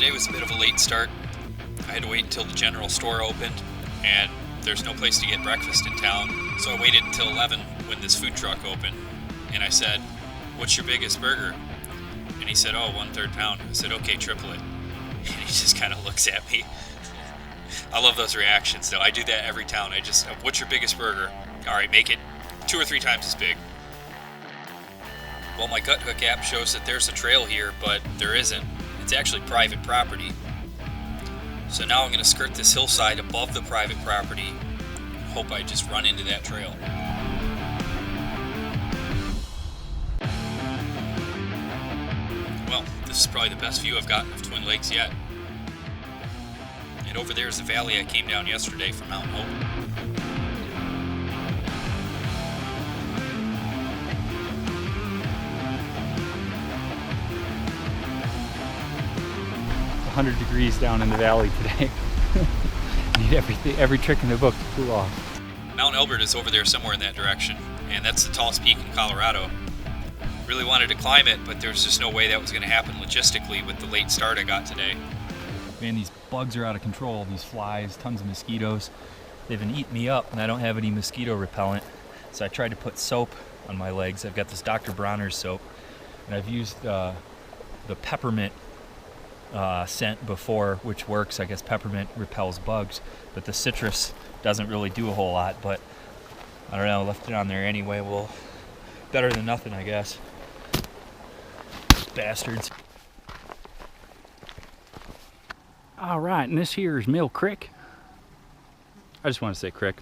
today was a bit of a late start. I had to wait until the general store opened, and there's no place to get breakfast in town, so I waited until 11 when this food truck opened, and I said, "What's your biggest burger?" And he said, "Oh, 1/3 pound." I said, "Okay, triple it." And he just kind of looks at me. I love those reactions, though. I do that every town. I just, "What's your biggest burger?" "All right, make it 2 or 3 times as big." Well, my Gut Hook app shows that there's a trail here, but there isn't. It's actually private property. So now I'm going to skirt this hillside above the private property. Hope I just run into that trail. Well, this is probably the best view I've gotten of Twin Lakes yet. And over there is the valley I came down yesterday from Mount Hope. It's 100 degrees down in the valley today. Need every trick in the book to cool off. Mount Elbert is over there somewhere in that direction, and that's the tallest peak in Colorado. Really wanted to climb it, but there's just no way that was going to happen logistically with the late start I got today. Man, these bugs are out of control. These flies, tons of mosquitoes. They've been eating me up, and I don't have any mosquito repellent. So I tried to put soap on my legs. I've got this Dr. Bronner's soap, and I've used the peppermint scent before, which works. I guess peppermint repels bugs, but the citrus doesn't really do a whole lot. But I don't know, left it on there anyway. Well, better than nothing, I guess. Bastards. All right, and this here is Mill Creek. I just want to say creek.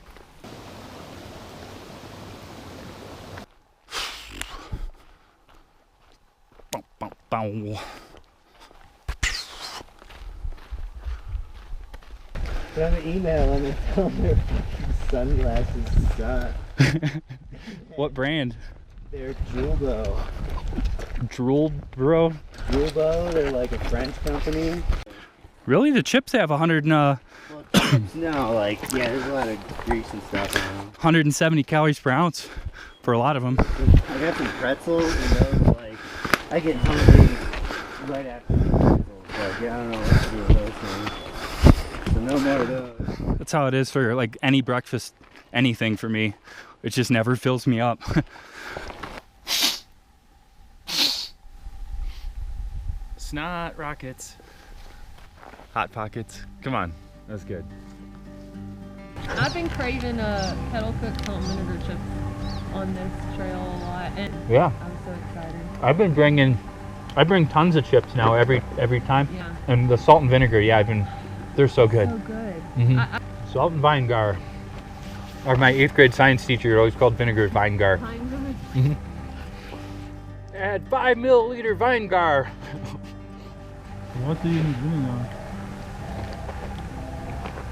Send an email and tell them their sunglasses suck. What brand? They're Julbo. Drool Bro? Julbo, they're like a French company. Really? The chips have 100 Well, chips, no, like, yeah, there's a lot of grease and stuff in them. 170 calories per ounce for a lot of them. I got some pretzels, and those, like, I get hungry right after the pretzels. Like, yeah, I don't know what to do with those things. So no more of those. That's how it is for like any breakfast, anything for me. It just never fills me up. Snot rockets. Hot Pockets. Come on, that's good. I've been craving kettle cooked salt and vinegar chips on this trail a lot, and Yeah, I'm so excited. I bring tons of chips now every time. Yeah. And the salt and vinegar, yeah, they're so good. So good. Mm-hmm. Salt and vinegar. Or my 8th grade science teacher always called vinegar vinegar. Mm-hmm. Add 5 milliliter vinegar. What are you vinegar?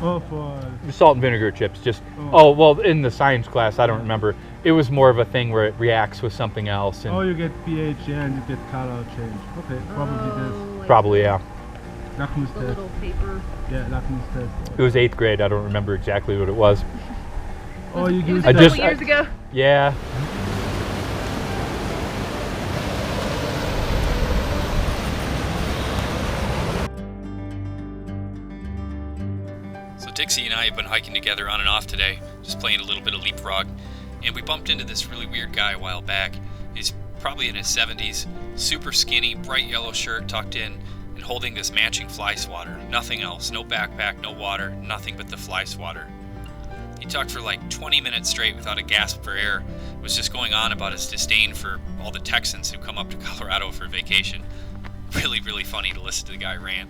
Oh, for Salt and vinegar chips. Just well, in the science class, I don't remember. It was more of a thing where it reacts with something else. And you get pH, yeah, and you get color change. Okay, probably this. Like probably, yeah. Lakmus the test. little paper. Yeah, lakmus test. It was 8th grade. I don't remember exactly what it was. Oh, you It was use a couple years ago. Yeah. So Dixie and I have been hiking together on and off today, just playing a little bit of leapfrog, and we bumped into this really weird guy a while back. He's probably in his 70s, super skinny, bright yellow shirt tucked in, and holding this matching fly swatter. Nothing else, no backpack, no water, nothing but the fly swatter. He talked for like 20 minutes straight without a gasp for air. Was just going on about his disdain for all the Texans who come up to Colorado for vacation. Really, really funny to listen to the guy rant.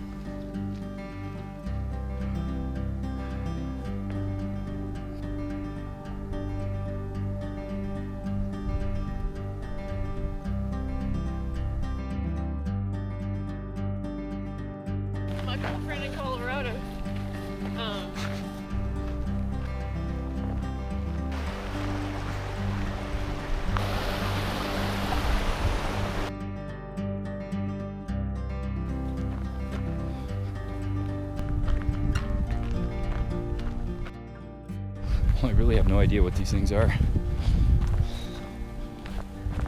My girlfriend in Colorado. Well, I really have no idea what these things are.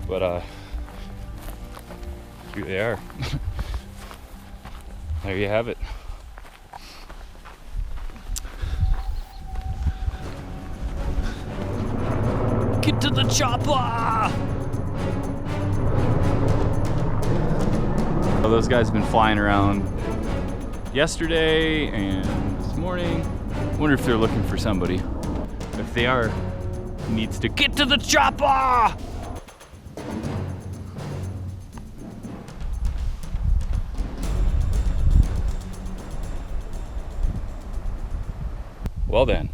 But here they are. there you have it. Get to the chopper! Well, those guys have been flying around yesterday and this morning. I wonder if they're looking for somebody. If they are, he needs to get to the chopper! Well then,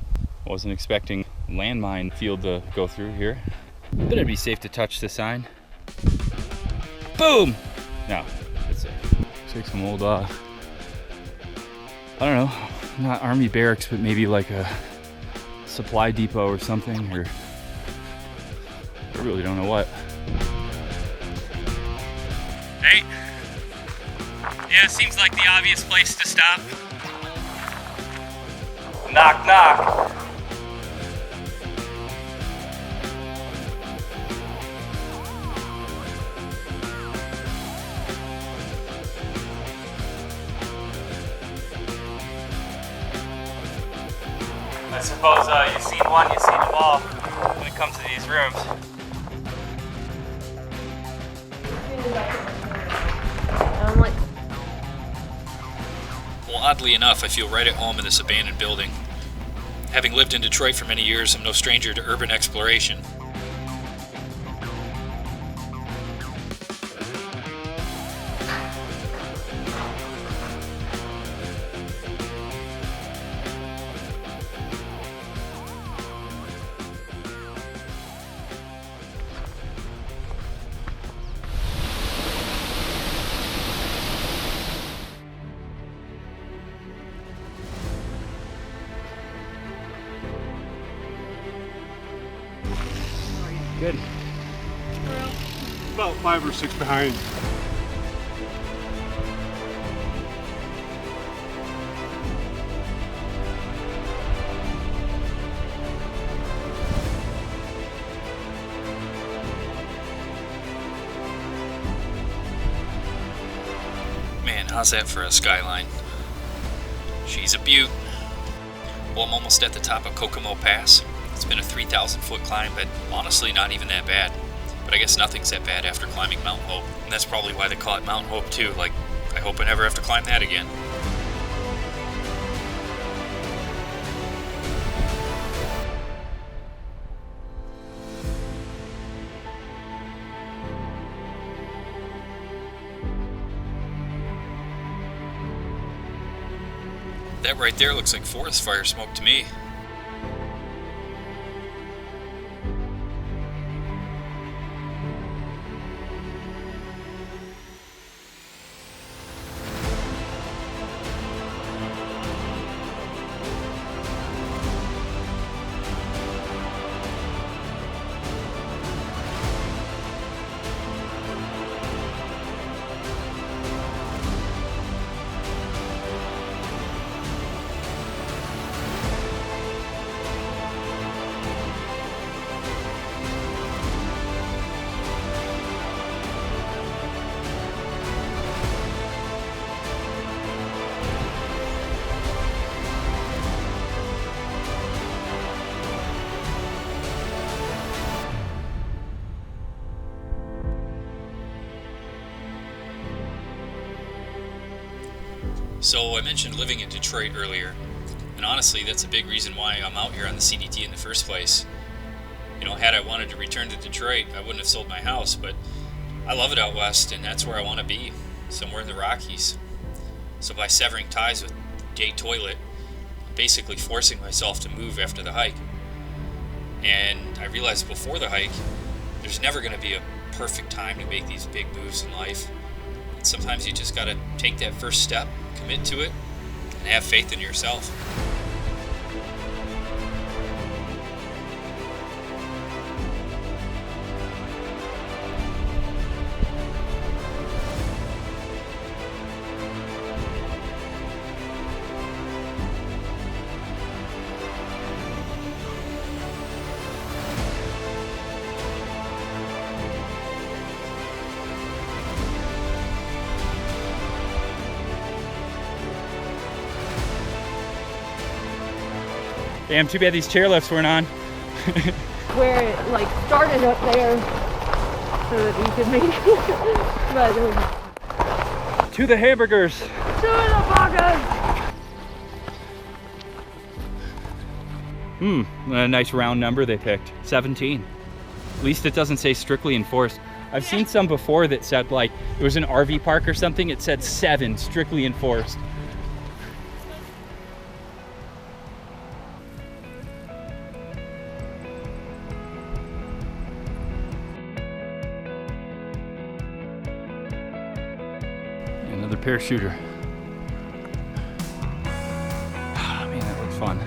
I wasn't expecting landmine field to go through here. But it'd be safe to touch the sign. Boom! No, that's it. Looks like some old, I don't know, not army barracks, but maybe like a supply depot or something, or I really don't know what. Hey, yeah, seems like the obvious place to stop. Knock, knock. I suppose you've seen one, you've seen them all when it comes to these rooms. I'm like, Well, oddly enough, I feel right at home in this abandoned building. Having lived in Detroit for many years, I'm no stranger to urban exploration. Good. About 5 or 6 behind. Man, how's that for a skyline? She's a beaut. Well, I'm almost at the top of Kokomo Pass. It's been a 3,000 foot climb, but honestly not even that bad. But I guess nothing's that bad after climbing Mount Hope. And that's probably why they call it Mount Hope too. Like, I hope I never have to climb that again. That right there looks like forest fire smoke to me. So I mentioned living in Detroit earlier, and honestly that's a big reason why I'm out here on the CDT in the first place. You know, had I wanted to return to Detroit, I wouldn't have sold my house, but I love it out west, and that's where I want to be, somewhere in the Rockies. So by severing ties with Day Toilet, I'm basically forcing myself to move after the hike. And I realized before the hike, there's never going to be a perfect time to make these big moves in life. And sometimes you just got to take that first step, commit to it, and have faith in yourself. Damn, too bad these chairlifts weren't on. Where it like started up there so that we could make it. But it was To the hamburgers. to the burgers. A nice round number they picked, 17. At least it doesn't say strictly enforced. I've seen some before that said like, it was an RV park or something, it said 7, strictly enforced. Another parachuter. Man, that looks fun.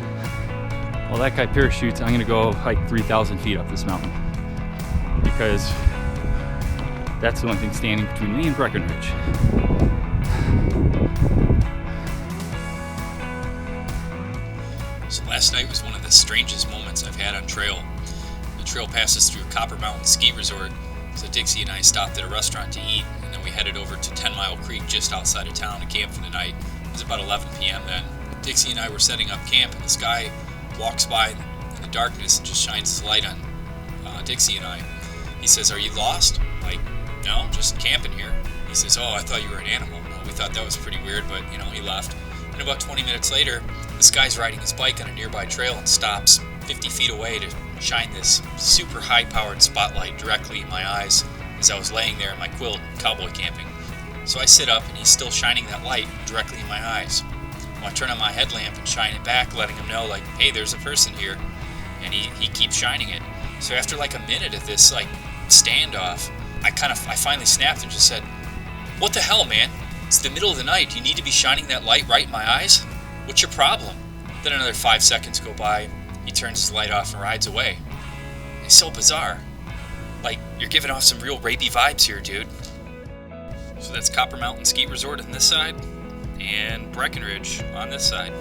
While that guy parachutes, I'm gonna go hike 3,000 feet up this mountain because that's the one thing standing between me and Breckenridge. So last night was one of the strangest moments I've had on trail. The trail passes through Copper Mountain Ski Resort, so Dixie and I stopped at a restaurant to eat, and then we headed over to 10 Mile Creek just outside of town to camp for the night. It was about 11 p.m. then. Dixie and I were setting up camp, and this guy walks by in the darkness and just shines his light on Dixie and I. He says, "Are you lost?" I'm like, "No, just camping here." He says, "Oh, I thought you were an animal." Well, we thought that was pretty weird, but he left. And about 20 minutes later, this guy's riding his bike on a nearby trail and stops 50 feet away to shine this super high-powered spotlight directly in my eyes as I was laying there in my quilt cowboy camping. So I sit up and he's still shining that light directly in my eyes. Well, I turn on my headlamp and shine it back, letting him know, like, hey, there's a person here. And he keeps shining it. So after like a minute of this like standoff, I finally snapped and just said, "What the hell, man? It's the middle of the night. You need to be shining that light right in my eyes? What's your problem?" Then another 5 seconds go by. He turns his light off and rides away. It's so bizarre. Like, you're giving off some real rapey vibes here, dude. So that's Copper Mountain Ski Resort on this side, and Breckenridge on this side.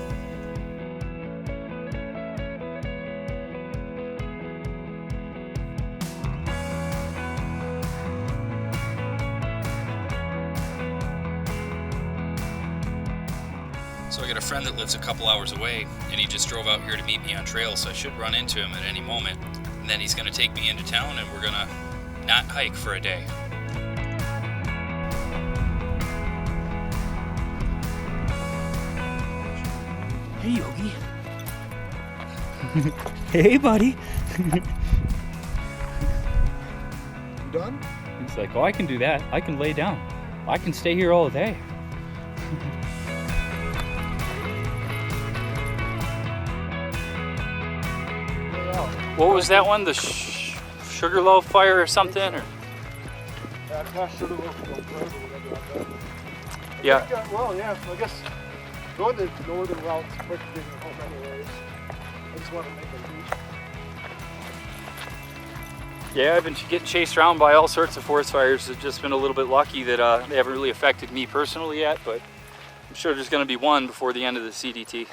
So I got a friend that lives a couple hours away, and he just drove out here to meet me on trail, so I should run into him at any moment. And then he's going to take me into town, and we're going to not hike for a day. Hey, Yogi. Hey, buddy. You done? He's like, "Oh, I can do that. I can lay down. I can stay here all day." What was that one? The Sugarloaf fire or something? Or? Yeah. Well, yeah, I guess going the northern route's quick to get home anyways. I just want to make a loop. Yeah, I've been getting chased around by all sorts of forest fires. I've just been a little bit lucky that they haven't really affected me personally yet, but I'm sure there's going to be one before the end of the CDT.